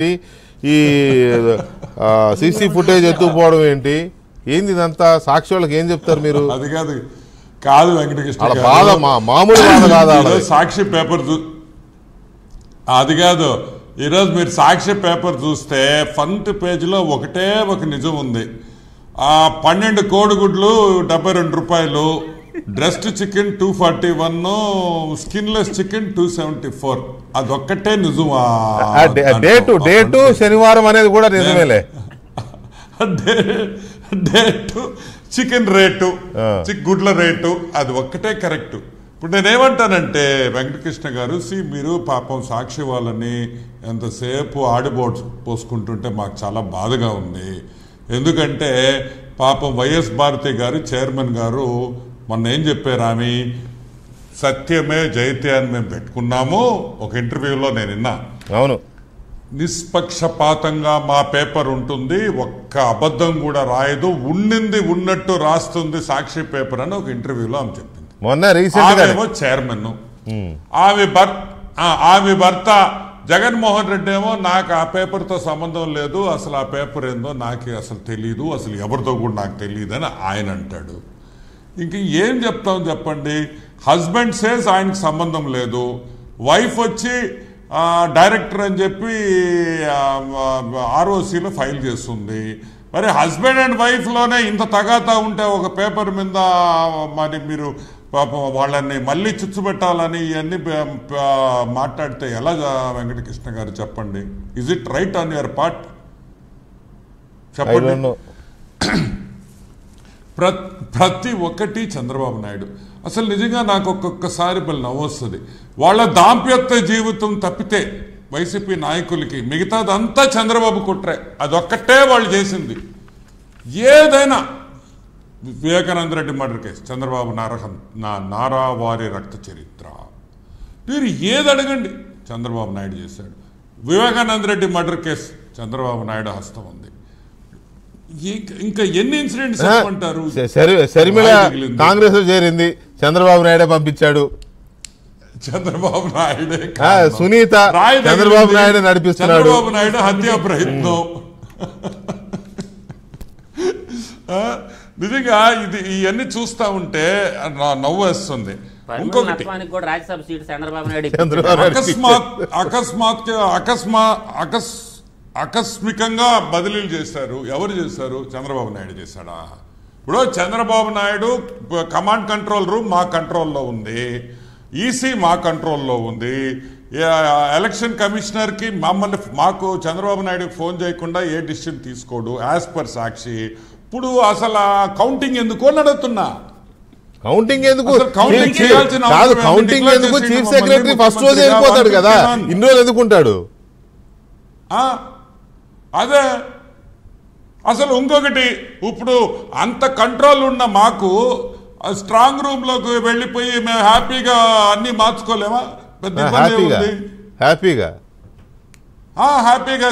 ఈ CC footage ఎత్తుకుపోవడం ఏంటి ఏంది ఇదంతా సాక్షి వాళ్ళకి ఏం చెప్తారు మీరు? అది కాదు కాదు వెంకటకృష్ణ బాధ మామూలు బాధ కాదు. సాక్షి పేపర్ అది కాదు. ఈరోజు మీరు సాక్షి పేపర్ చూస్తే ఫ్రంట్ పేజీలో ఒకటే ఒక నిజం ఉంది. 12 కోడిగుడ్లు 72 రూపాయలు, డ్రెస్డ్ చికెన్ 241, స్కిన్లెస్ చికెన్ 274. అదొక్కటే నిజం. డేటు శనివారం అనేది కూడా నిజమేలే. డేటు చికెన్ రేటు గుడ్ల రేటు అది ఒక్కటే కరెక్ట్. ఇప్పుడు నేనేమంటానంటే వెంకటకృష్ణ గారు, మీరు పాపం సాక్షి వాళ్ళని ఎంతసేపు పోసుకుంటుంటే మాకు చాలా బాధగా ఉంది. ఎందుకంటే పాపం వైఎస్ భారతి గారు చైర్మన్ గారు మొన్న ఏం చెప్పారు, ఆమె సత్యమే జయతే అని మేము పెట్టుకున్నాము. ఒక ఇంటర్వ్యూలో నేను విన్నా. అవును, నిష్పక్షపాతంగా మా పేపర్ ఉంటుంది, ఒక్క అబద్ధం కూడా రాయదు, ఉన్నింది ఉన్నట్టు రాస్తుంది సాక్షి పేపర్ అని ఒక ఇంటర్వ్యూలో ఆమె చెప్పింది. ఆమెమో చైర్మన్, ఆమె భర్త జగన్మోహన్ రెడ్డి ఏమో నాకు ఆ పేపర్తో సంబంధం లేదు, అసలు ఆ పేపర్ ఏందో నాకు అసలు తెలియదు, అసలు ఎవరితో కూడా నాకు తెలియదు అని ఆయన అంటాడు. ఇంక ఏం చెప్తాం చెప్పండి? హస్బెండ్ సేస్ ఆయనకు సంబంధం లేదు, వైఫ్ వచ్చి డైరెక్టర్ అని చెప్పి ఆర్ఓసీలో ఫైల్ చేస్తుంది. మరి హస్బెండ్ అండ్ వైఫ్లోనే ఇంత తగాతా ఉంటే ఒక పేపర్ మీద మరి మీరు పాపం వాళ్ళని మళ్ళీ చుచ్చుపెట్టాలని ఇవన్నీ మాట్లాడితే ఎలా వెంకటకృష్ణ గారు చెప్పండి? Is it right on your part? చెప్పండి. ప్రతి ఒక్కటి చంద్రబాబు నాయుడు. అసలు నిజంగా నాకు ఒక్కొక్కసారి నవ్వొస్తుంది. వాళ్ళ దాంపత్య జీవితం తప్పితే వైసీపీ నాయకులకి మిగతాదంతా చంద్రబాబు కుట్రే. అదొక్కటే వాళ్ళు చేసింది. ఏదైనా వివేకానంద రెడ్డి మర్డర్ కేసు చంద్రబాబు నారావారి రక్త చరిత్ర, మీరు ఏది అడగండి చంద్రబాబు నాయుడు చేశాడు. వివేకానంద రెడ్డి మర్డర్ కేసు చంద్రబాబు నాయుడు హస్తం ఉంది. ఇంకా ఎన్ని ఇన్సిడెంట్స్ అంటారు? శర్మిల కాంగ్రెస్ లో చేరింది, చంద్రబాబు నాయుడే పంపించాడు. చంద్రబాబు నాయుడే. సునీత చంద్రబాబు నాయుడు నడిపిస్తున్నాడు. చంద్రబాబు నాయుడు హత్యా ప్రయత్నం. నిజంగా ఇది ఇవన్నీ చూస్తా ఉంటే నవ్వు వస్తుంది. ఇంకొకటి ఆకస్మికంగా బదిలీలు చేశారు. ఎవరు చేశారు? చంద్రబాబు నాయుడు చేశాడా? ఇప్పుడు Chandrababu Naidu command control room మా కంట్రోల్లో ఉంది, ఈసీ మా కంట్రోల్లో ఉంది, ఎలక్షన్ కమిషనర్కి మాకు చంద్రబాబు నాయుడుకి ఫోన్ చేయకుండా ఏ డిసిషన్ తీసుకోడు యాజ్ పర్ సాక్షి. ఇప్పుడు అసలు కౌంటింగ్ ఎందుకు అని అడుగుతున్నా. కౌంటింగ్ ఎందుకు కాదు, కౌంటింగ్ ఎందుకు? చీఫ్ సెక్రటరీ ఫస్ట్ రోజు వెళ్ళిపోతాడు కదా, ఇన్ని రోజులు ఎందుకుంటాడు? అదే అసలు ఇంకొకటి, ఇప్పుడు అంత కంట్రోల్ ఉన్న మాకు స్ట్రాంగ్ రూమ్ లోకి వెళ్ళిపోయి మేము హ్యాపీగా అన్ని మార్చుకోలేమా? పెద్ద హ్యాపీగా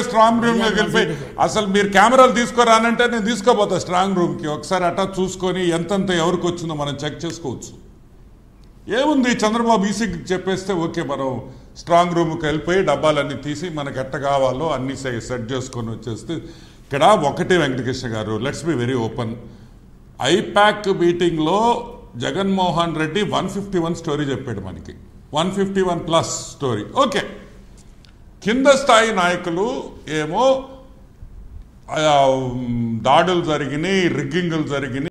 స్ట్రాంగ్ రూమ్ లోకి వెళ్ళిపోయి అసలు మీరు కెమెరాలు తీసుకోరానంటే నేను తీసుకోపోతా స్ట్రాంగ్ రూమ్ కి. ఒకసారి అట్టా చూసుకొని ఎంతంత ఎవరికి వచ్చిందో మనం చెక్ చేసుకోవచ్చు. ఏముంది, చంద్రబాబు ఈసీకి చెప్పేస్తే ఓకే, మనం స్ట్రాంగ్ రూమ్కి వెళ్ళిపోయి డబ్బాలన్నీ తీసి మనకు ఎట్ట కావాలో అన్ని సెట్ చేసుకొని వచ్చేస్తే. ఇక్కడ ఒకటి Venkatakrishna garu, let's be very open. IPAC మీటింగ్లో జగన్మోహన్ రెడ్డి 151 స్టోరీ చెప్పాడు మనకి, 151+ స్టోరీ. ఓకే, కింద స్థాయి నాయకులు ఏమో దాడులు జరిగినాయి, రిగ్గింగులు జరిగినాయి.